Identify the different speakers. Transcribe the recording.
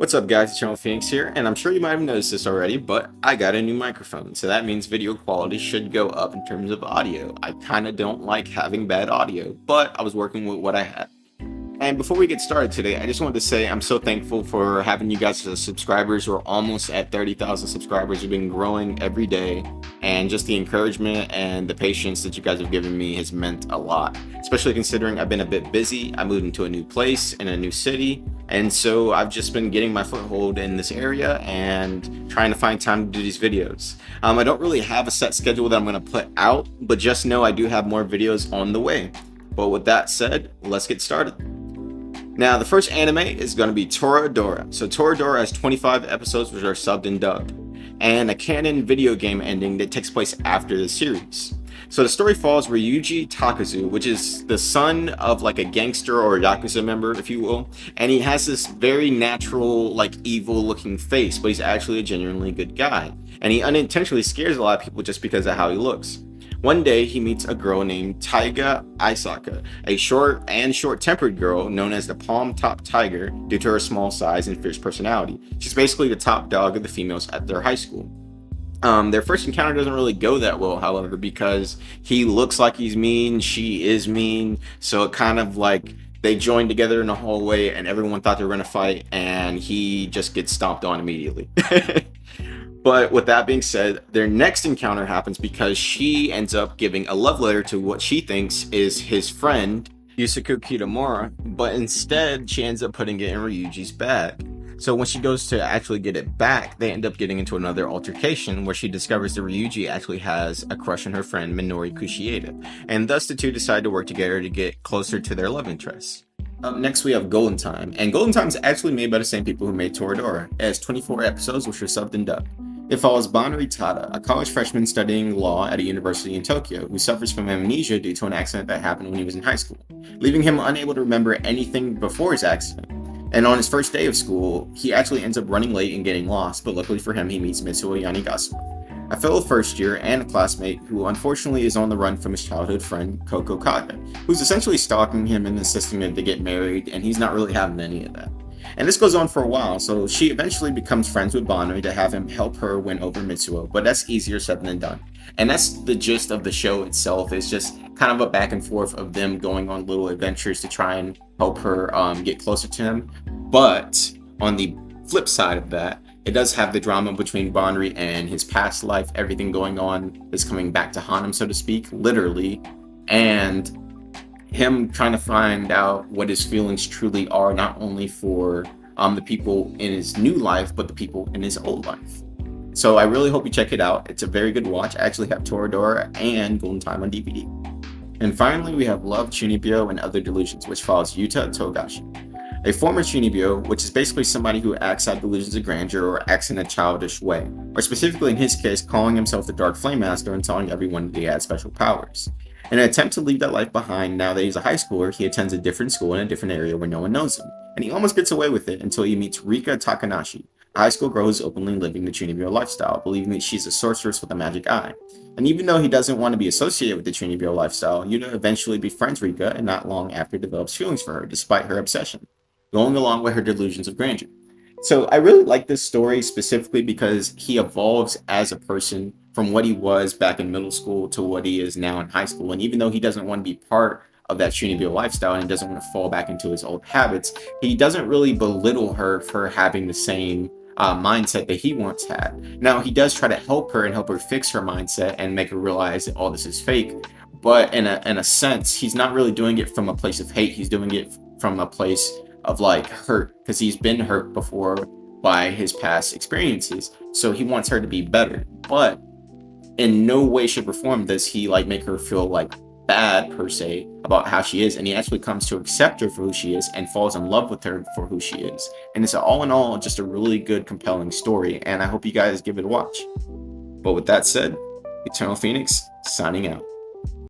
Speaker 1: What's up guys, Chino here, and I'm sure you might have noticed this already, but I got a new microphone, so that means video quality should go up in terms of audio. I kinda don't like having bad audio, but I was working with what I had. And before we get started today, I just wanted to say I'm so thankful for having you guys as subscribers. We're almost at 30,000 subscribers. We've been growing every day, and just the encouragement and the patience that you guys have given me has meant a lot, especially considering I've been a bit busy. I moved into a new place in a new city, and so I've just been getting my foothold in this area and trying to find time to do these videos. I don't really have a set schedule that I'm going to put out, but just know I do have more videos on the way. But with that said, let's get started. Now, the first anime is going to be Toradora. So Toradora has 25 episodes which are subbed and dubbed, and a canon video game ending that takes place after the series. So the story follows Ryuji Takazu, which is the son of like a gangster or a Yakuza member, if you will, and he has this very natural, like evil looking face, but he's actually a genuinely good guy. And he unintentionally scares a lot of people just because of how he looks. One day, he meets a girl named Taiga Aisaka, a short-tempered girl known as the Palm Top Tiger due to her small size and fierce personality. She's basically the top dog of the females at their high school. Their first encounter doesn't really go that well, however, because he looks like he's mean, she is mean, so it kind of like they join together in the hallway and everyone thought they were going to fight, and he just gets stomped on immediately. But with that being said, their next encounter happens because she ends up giving a love letter to what she thinks is his friend, Yusaku Kitamura, but instead she ends up putting it in Ryuji's bag. So when she goes to actually get it back, they end up getting into another altercation where she discovers that Ryuji actually has a crush on her friend Minori Kushieda, and thus the two decide to work together to get closer to their love interests. Up next, we have Golden Time, and Golden Time is actually made by the same people who made Toradora. It has 24 episodes, which are subbed and dubbed. It follows Banri Tada, a college freshman studying law at a university in Tokyo, who suffers from amnesia due to an accident that happened when he was in high school, leaving him unable to remember anything before his accident. And on his first day of school, he actually ends up running late and getting lost, but luckily for him, he meets Mitsuo Yanigasawa, a fellow first year and a classmate who unfortunately is on the run from his childhood friend, Koko Kaga, who's essentially stalking him and insisting him to get married, and he's not really having any of that. And this goes on for a while, so she eventually becomes friends with Banri to have him help her win over Mitsuo, but that's easier said than done. And that's the gist of the show itself. It's just kind of a back and forth of them going on little adventures to try and help her get closer to him. But on the flip side of that, it does have the drama between Banri and his past life, everything going on is coming back to haunt him, so to speak, literally, and him trying to find out what his feelings truly are, not only for the people in his new life, but the people in his old life. So I really hope you check it out. It's a very good watch. I actually have Toradora and Golden Time on DVD. And finally, we have Love, Chunibyo, and Other Delusions, which follows Yuta Togashi, a former Chunibyo, which is basically somebody who acts out delusions of grandeur or acts in a childish way, or specifically in his case, calling himself the Dark Flame Master and telling everyone that he had special powers. In an attempt to leave that life behind, now that he's a high schooler, he attends a different school in a different area where no one knows him, and he almost gets away with it until he meets Rika Takanashi, a high school girl who's openly living the Chunibyo lifestyle, believing that she's a sorceress with a magic eye. And even though he doesn't want to be associated with the Chunibyo lifestyle, Yuta eventually befriends Rika, and not long after develops feelings for her, despite her obsession, going along with her delusions of grandeur. So I really like this story specifically because he evolves as a person from what he was back in middle school to what he is now in high school. And even though he doesn't want to be part of that Chunibyo lifestyle and doesn't want to fall back into his old habits, he doesn't really belittle her for having the same mindset that he once had. Now, he does try to help her and help her fix her mindset and make her realize that all this is fake. But in a sense, he's not really doing it from a place of hate. He's doing it from a place of like hurt, because he's been hurt before by his past experiences. So he wants her to be better. But in no way, shape, or form does he like make her feel like bad per se about how she is, and he actually comes to accept her for who she is and falls in love with her for who she is. And it's all in all just a really good, compelling story, and I hope you guys give it a watch. But with that said, Eternal Phoenix signing out.